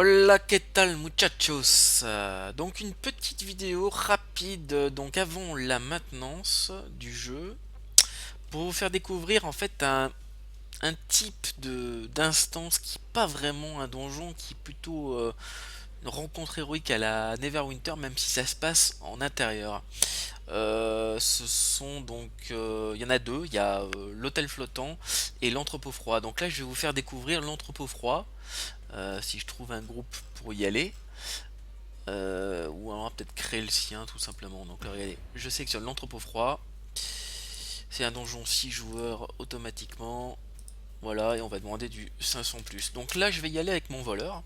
Hola, ¿qué tal muchachos? Donc une petite vidéo rapide donc avant la maintenance du jeu pour vous faire découvrir en fait un type de d'instance qui n'est pas vraiment un donjon, qui est plutôt une rencontre héroïque à la Neverwinter, même si ça se passe en intérieur. Ce sont donc il y en a deux, il y a l'hôtel flottant et l'entrepôt froid. Donc là je vais vous faire découvrir l'entrepôt froid. Si je trouve un groupe pour y aller. Ou alors peut-être créer le sien tout simplement. Donc là, regardez, je sélectionne l'entrepôt froid. C'est un donjon 6 joueurs automatiquement. Voilà, et on va demander du 500 plus. Donc là, je vais y aller avec mon voleur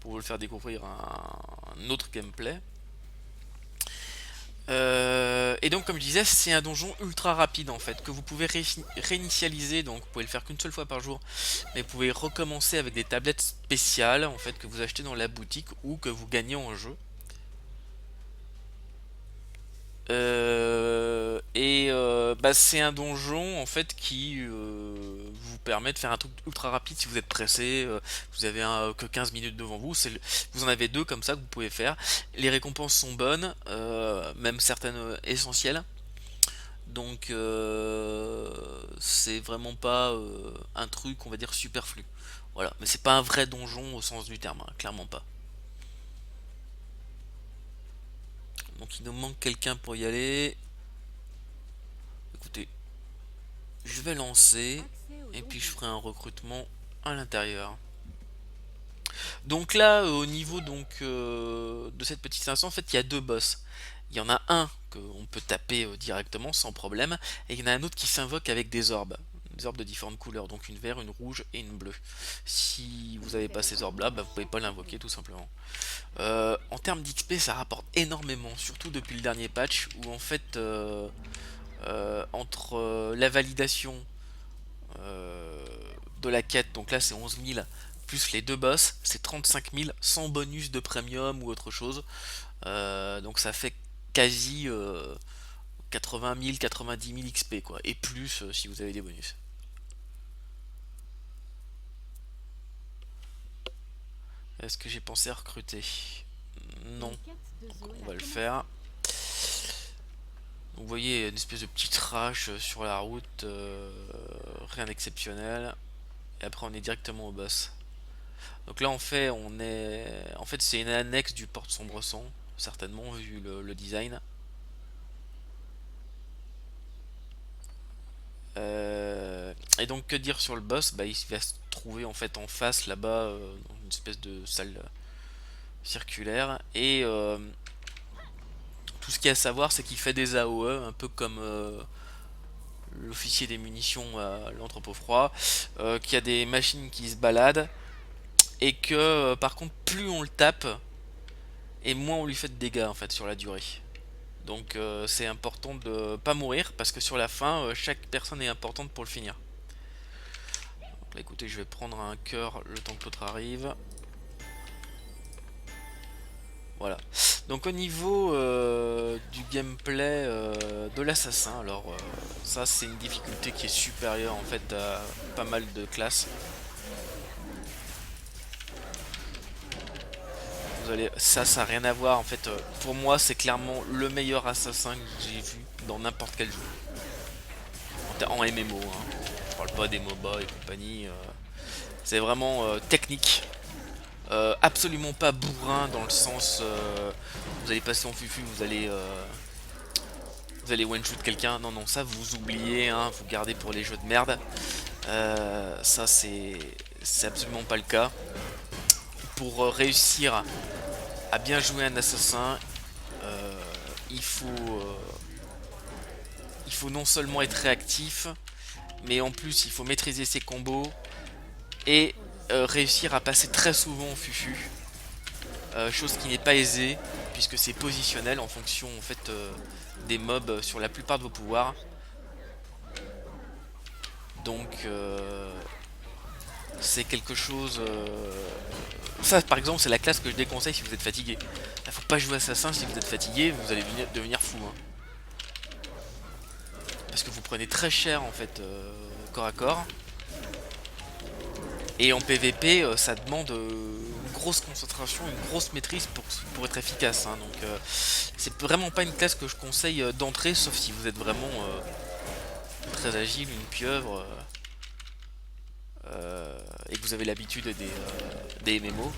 pour vous le faire découvrir un autre gameplay. Et donc, comme je disais, c'est un donjon ultra rapide en fait que vous pouvez réinitialiser. Donc, vous pouvez le faire qu'une seule fois par jour, mais vous pouvez recommencer avec des tablettes spéciales en fait que vous achetez dans la boutique ou que vous gagnez en jeu. Bah, c'est un donjon en fait qui vous permet de faire un truc ultra rapide si vous êtes pressé. Vous avez que 15 minutes devant vous. Vous en avez deux comme ça que vous pouvez faire. Les récompenses sont bonnes, même certaines essentielles. Donc c'est vraiment pas un truc on va dire superflu. Voilà, mais c'est pas un vrai donjon au sens du terme, hein, clairement pas. Donc il nous manque quelqu'un pour y aller. Écoutez, je vais lancer et puis je ferai un recrutement à l'intérieur. Donc là, au niveau de cette petite instance, en fait, il y a deux boss. Il y en a un qu'on peut taper directement sans problème, et il y en a un autre qui s'invoque avec des orbes de différentes couleurs, donc une verte, une rouge et une bleue. Si vous n'avez pas ces orbes-là, bah, vous pouvez pas l'invoquer tout simplement. En termes d'XP, ça rapporte énormément, surtout depuis le dernier patch, où en fait, entre la validation euh, de la quête, donc là c'est 11 000, plus les deux boss, c'est 35 000 sans bonus de premium ou autre chose. Donc ça fait quasi 80 000, 90 000 XP quoi, et plus si vous avez des bonus. Est-ce que j'ai pensé à recruter? Non, donc on va le faire. Donc, vous voyez une espèce de petite trash sur la route, rien d'exceptionnel. Et après on est directement au boss. Donc là en fait c'est une annexe du porte sombre sang, certainement vu le design. Et donc que dire sur le boss? Bah il va se trouver en fait en face là-bas dans une espèce de salle circulaire et tout ce qu'il y a à savoir c'est qu'il fait des AOE un peu comme l'officier des munitions à l'entrepôt froid, qu'il y a des machines qui se baladent et que par contre plus on le tape et moins on lui fait de dégâts en fait sur la durée. Donc c'est important de pas mourir parce que sur la fin, chaque personne est importante pour le finir. Donc là, écoutez, je vais prendre un cœur le temps que l'autre arrive. Voilà. Donc au niveau du gameplay de l'assassin, alors ça c'est une difficulté qui est supérieure en fait à pas mal de classes. Ça a rien à voir en fait. Pour moi c'est clairement le meilleur assassin que j'ai vu dans n'importe quel jeu. En MMO, hein. Je parle pas des MOBA et compagnie. C'est vraiment technique. Absolument pas bourrin dans le sens vous allez passer en fufu, vous allez one shoot quelqu'un. Non non, ça vous oubliez, hein, vous gardez pour les jeux de merde. Ça c'est absolument pas le cas. Pour réussir à bien jouer un assassin, euh, il faut euh, il faut non seulement être réactif, mais en plus il faut maîtriser ses combos et réussir à passer très souvent en fufu. Chose qui n'est pas aisée puisque c'est positionnel en fonction en fait des mobs sur la plupart de vos pouvoirs. Donc c'est quelque chose. Ça par exemple c'est la classe que je déconseille si vous êtes fatigué. Il faut pas jouer assassin si vous êtes fatigué, vous allez devenir fou, hein. Parce que vous prenez très cher en fait corps à corps. Et en PVP ça demande une grosse concentration, une grosse maîtrise pour être efficace, hein. Donc c'est vraiment pas une classe que je conseille d'entrée, sauf si vous êtes vraiment très agile, une pieuvre, et que vous avez l'habitude des MMO.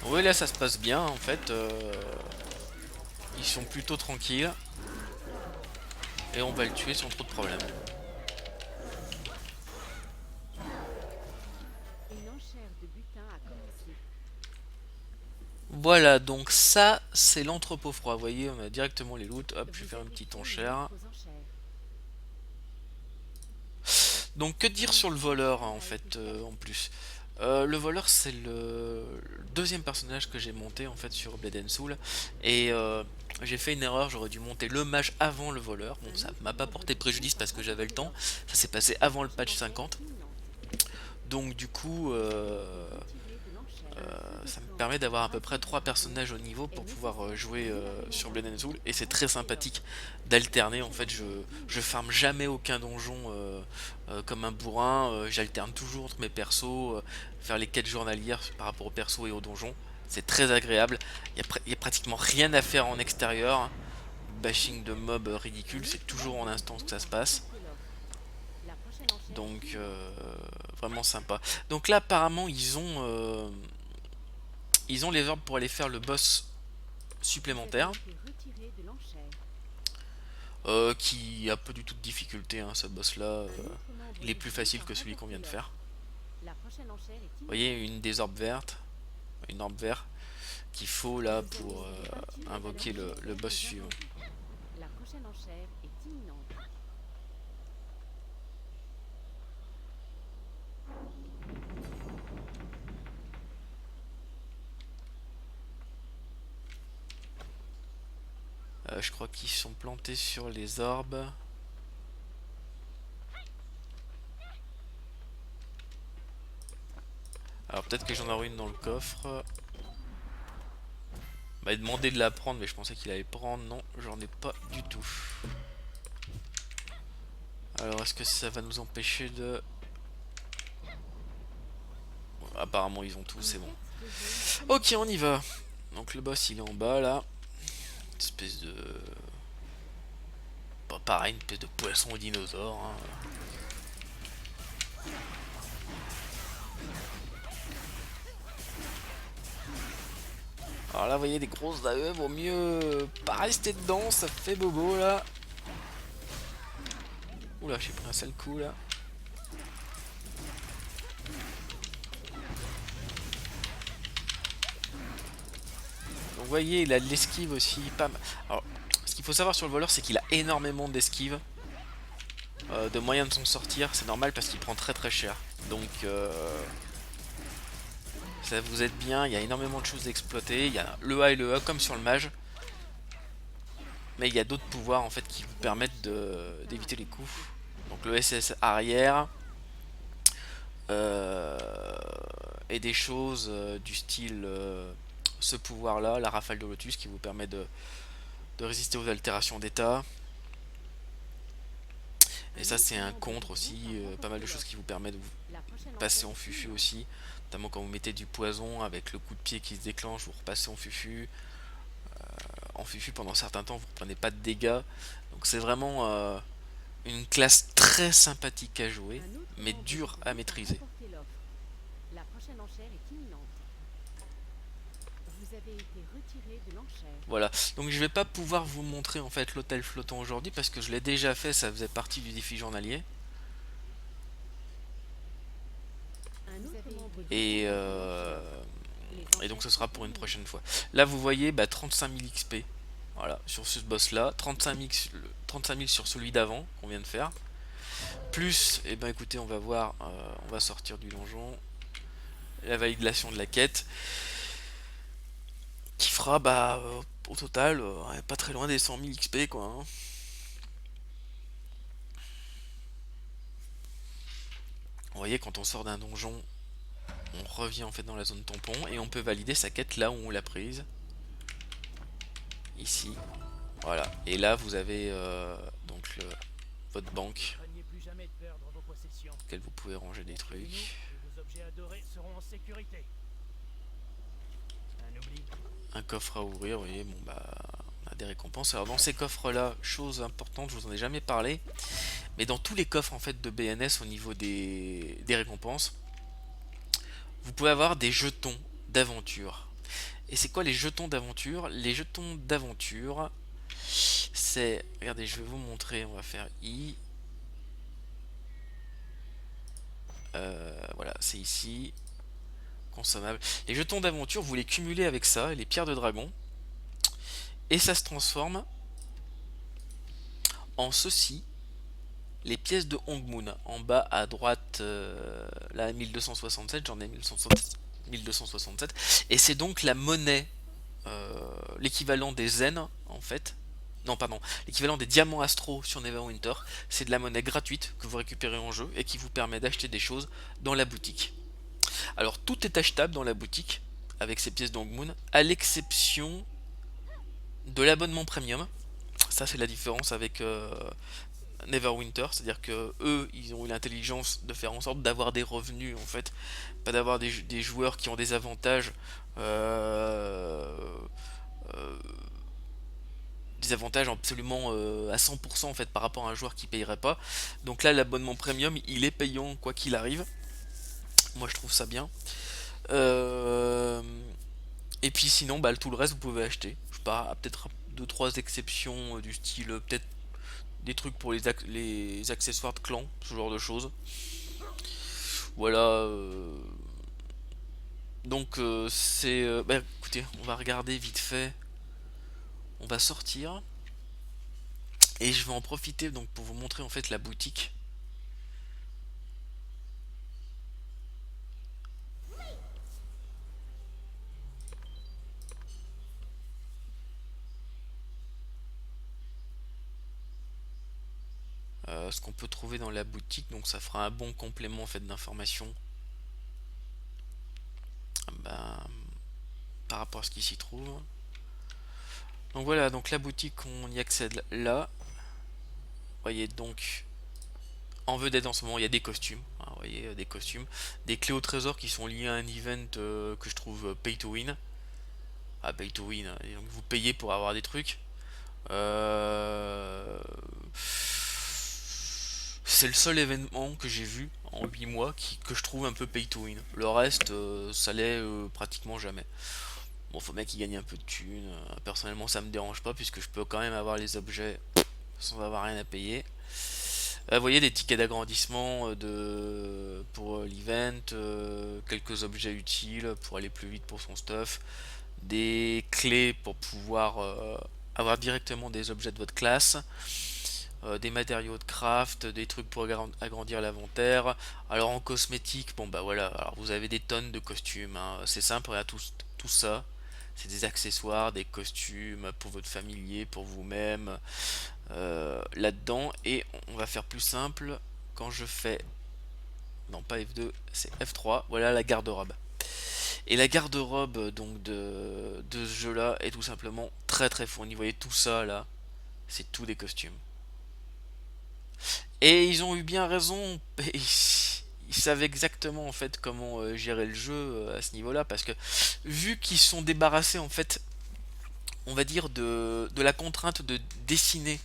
Oui, là ça se passe bien en fait. Ils sont plutôt tranquilles. Et on va le tuer sans trop de problèmes. Voilà, donc ça c'est l'entrepôt froid. Vous voyez, on a directement les loots. Hop, je vais faire une petite enchère. Donc que dire sur le voleur en fait en plus. Le voleur c'est le deuxième personnage que j'ai monté en fait sur Blade and Soul. Et j'ai fait une erreur, j'aurais dû monter le mage avant le voleur. Bon, ça m'a pas porté préjudice parce que j'avais le temps. Ça s'est passé avant le patch 50. Donc du coup, ça me permet d'avoir à peu près 3 personnages au niveau pour pouvoir jouer sur Blade and Soul. Et c'est très sympathique d'alterner. En fait, je farme jamais aucun donjon comme un bourrin. J'alterne toujours entre mes persos, faire les quêtes journalières par rapport aux persos et aux donjons. C'est très agréable. Il y a pratiquement rien à faire en extérieur. Bashing de mobs ridicule, c'est toujours en instance que ça se passe. Donc vraiment sympa. Donc là apparemment ils ont les ordres pour aller faire le boss supplémentaire, qui a pas du tout de difficulté, hein, ce boss là, il est plus facile que celui qu'on vient de faire. Vous voyez une des orbes vertes, une orbe verte qu'il faut là pour invoquer le boss suivant. Je crois qu'ils sont plantés sur les orbes. Alors peut-être que j'en aurai une dans le coffre. M'a demandé de la prendre, mais je pensais qu'il allait prendre. Non, j'en ai pas du tout. Alors est-ce que ça va nous empêcher de... Apparemment ils ont tout, c'est bon. Ok, on y va. Donc le boss il est en bas là. Une espèce de... Pas pareil, une espèce de poisson au dinosaure, hein. Alors là, vous voyez, des grosses AE, vaut mieux pas rester dedans, ça fait bobo là. Oula, j'ai pris un sale coup là. Donc vous voyez, il a de l'esquive aussi, pas mal. Alors, ce qu'il faut savoir sur le voleur, c'est qu'il a énormément d'esquive. De moyens de s'en sortir, c'est normal parce qu'il prend très très cher. Donc, ça vous aide bien, il y a énormément de choses à exploiter. Il y a le A et le A comme sur le mage. Mais il y a d'autres pouvoirs en fait qui vous permettent d'éviter les coups. Donc le SS arrière. euh, et des choses du style ce pouvoir là, la rafale de Lotus qui vous permet de résister aux altérations d'état. Et ça c'est un contre aussi, pas mal de choses qui vous permettent de vous passer en fufu aussi. Notamment quand vous mettez du poison avec le coup de pied qui se déclenche, vous repassez en fufu. En fufu pendant certains temps vous ne prenez pas de dégâts. Donc c'est vraiment une classe très sympathique à jouer, mais dure à maîtriser. Voilà, donc je vais pas pouvoir vous montrer en fait l'hôtel flottant aujourd'hui parce que je l'ai déjà fait, ça faisait partie du défi journalier. Et, et donc ce sera pour une prochaine fois. Là vous voyez 35 000 XP. Voilà, sur ce boss là, 35 000 sur celui d'avant qu'on vient de faire. Plus, et ben écoutez, on va voir, on va sortir du donjon. La validation de la quête. Qui fera au total pas très loin des 100 000 XP quoi, hein. Vous voyez, quand on sort d'un donjon, on revient en fait dans la zone tampon et on peut valider sa quête là où on l'a prise. Ici. Voilà. Et là, vous avez donc votre banque, Craignez plus jamais de perdre vos possessions. dans laquelle vous pouvez ranger des Chez nous, trucs. tous vos objets adorés seront en sécurité. Un oubli? Un coffre à ouvrir, vous voyez, bon bah on a des récompenses. Alors dans ces coffres là, chose importante, je vous en ai jamais parlé, mais dans tous les coffres en fait de BNS au niveau des récompenses, vous pouvez avoir des jetons d'aventure. Et c'est quoi les jetons d'aventure? Les jetons d'aventure, c'est... Regardez, je vais vous montrer, on va faire I. Voilà, c'est ici, consommable. Les jetons d'aventure, vous les cumulez avec ça, les pierres de dragon, et ça se transforme en ceci. Les pièces de Hongmoon, en bas à droite, là 1267, j'en ai 1267, et c'est donc la monnaie, l'équivalent des zen en fait. Non, pardon, l'équivalent des diamants astro sur Neverwinter. C'est de la monnaie gratuite que vous récupérez en jeu et qui vous permet d'acheter des choses dans la boutique. Alors tout est achetable dans la boutique avec ces pièces d'Hongmoon, à l'exception de l'abonnement premium. Ça c'est la différence avec Neverwinter, c'est-à-dire que eux, ils ont eu l'intelligence de faire en sorte d'avoir des revenus en fait, pas d'avoir des joueurs qui ont des avantages, euh, euh, des avantages absolument à 100% en fait par rapport à un joueur qui payerait pas. Donc là, l'abonnement premium, il est payant quoi qu'il arrive. Moi, je trouve ça bien. Euh, et puis sinon, bah, tout le reste, vous pouvez acheter. Je sais pas, peut-être deux trois exceptions du style peut-être des trucs pour les accessoires de clan, ce genre de choses. Voilà. Donc c'est... bah écoutez, on va regarder vite fait. On va sortir. Et je vais en profiter donc pour vous montrer en fait la boutique. Ce qu'on peut trouver dans la boutique. Donc ça fera un bon complément en fait d'information, ben, par rapport à ce qui s'y trouve. Donc voilà, donc la boutique on y accède là. Vous voyez donc en vedette en ce moment il y a des costumes. Hein, vous voyez des costumes. Des clés au trésor qui sont liées à un event que je trouve pay to win. Ah pay to win, hein, et donc vous payez pour avoir des trucs. Euh, C'est le seul événement que j'ai vu en 8 mois que je trouve un peu pay to win. Le reste, ça l'est pratiquement jamais. Bon, faut bien qu'il gagne un peu de thunes. Personnellement, ça me dérange pas puisque je peux quand même avoir les objets sans avoir rien à payer. Vous voyez des tickets d'agrandissement pour l'event, quelques objets utiles pour aller plus vite pour son stuff, des clés pour pouvoir avoir directement des objets de votre classe, des matériaux de craft, des trucs pour agrandir l'inventaire. Alors en cosmétique, bon bah voilà, alors vous avez des tonnes de costumes, hein. C'est simple, regarde tout ça. C'est des accessoires, des costumes pour votre familier, pour vous-même, là-dedans. Et on va faire plus simple. Quand je fais... Non, pas F2, c'est F3. Voilà la garde-robe. Et la garde-robe donc de ce jeu-là est tout simplement très très fournie. Vous voyez tout ça là, c'est tout des costumes. Et ils ont eu bien raison. Ils savent exactement en fait comment gérer le jeu à ce niveau-là parce que vu qu'ils sont débarrassés en fait, on va dire de la contrainte de dessiner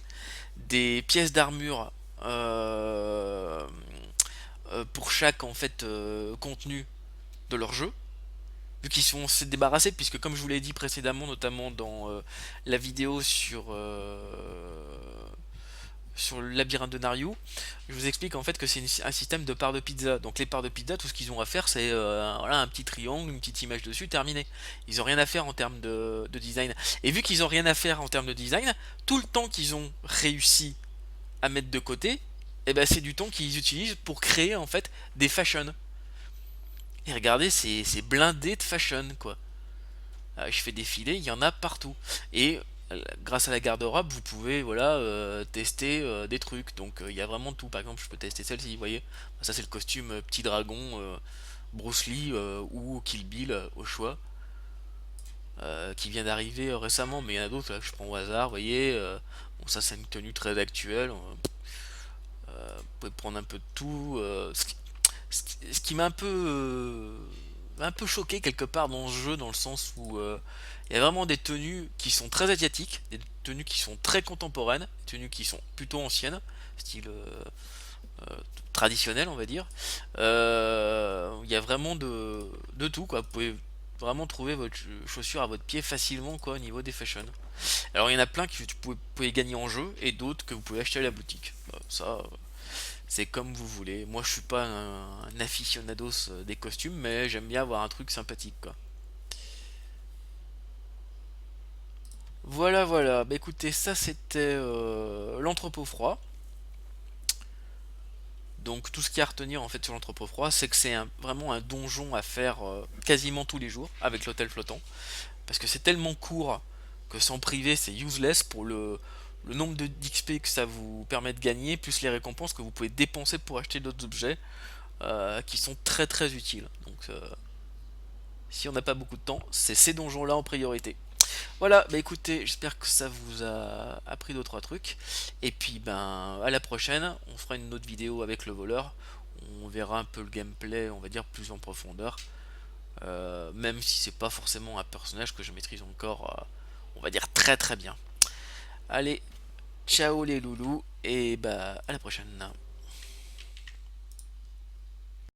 des pièces d'armure pour chaque en fait contenu de leur jeu, vu qu'ils sont s'est débarrassés, puisque comme je vous l'ai dit précédemment, notamment dans la vidéo sur le labyrinthe de Nario, je vous explique en fait que c'est un système de parts de pizza. Donc les parts de pizza, tout ce qu'ils ont à faire, c'est voilà, un petit triangle, une petite image dessus, terminé. Ils ont rien à faire en termes de design. Et vu qu'ils ont rien à faire en termes de design, tout le temps qu'ils ont réussi à mettre de côté, eh ben c'est du temps qu'ils utilisent pour créer en fait des fashion. Et regardez, c'est blindé de fashion quoi. Je fais défiler, il y en a partout. Et grâce à la garde-robe, vous pouvez voilà tester des trucs. Donc il y a vraiment tout. Par exemple, je peux tester celle-ci, vous voyez. Ça c'est le costume petit dragon Bruce Lee ou Kill Bill au choix. qui vient d'arriver récemment, mais il y en a d'autres là, que je prends au hasard, vous voyez. Bon, ça c'est une tenue très actuelle, vous pouvez prendre un peu de tout. Ce qui m'a un peu choqué quelque part dans ce jeu, dans le sens où il y a vraiment des tenues qui sont très asiatiques, des tenues qui sont très contemporaines, des tenues qui sont plutôt anciennes, style traditionnel, on va dire. Il y a vraiment de tout, quoi. Vous pouvez vraiment trouver votre chaussure à votre pied facilement, quoi, au niveau des fashion. Alors il y en a plein que pouvez gagner en jeu et d'autres que vous pouvez acheter à la boutique. Ça, c'est comme vous voulez. Moi, je suis pas un aficionados des costumes, mais j'aime bien avoir un truc sympathique, quoi. Voilà, voilà. Bah écoutez, ça c'était l'entrepôt froid. Donc tout ce qu'il y a à retenir en fait sur l'entrepôt froid, c'est que c'est vraiment un donjon à faire quasiment tous les jours avec l'hôtel flottant. Parce que c'est tellement court que s'en priver c'est useless pour le nombre de d'XP que ça vous permet de gagner, plus les récompenses que vous pouvez dépenser pour acheter d'autres objets qui sont très très utiles. Donc si on n'a pas beaucoup de temps, c'est ces donjons là en priorité. Voilà, bah écoutez, j'espère que ça vous a appris deux trois trucs. Et puis ben à la prochaine, on fera une autre vidéo avec le voleur. On verra un peu le gameplay, on va dire plus en profondeur. Même si c'est pas forcément un personnage que je maîtrise encore, on va dire très très bien. Allez, ciao les loulous, et bah à la prochaine.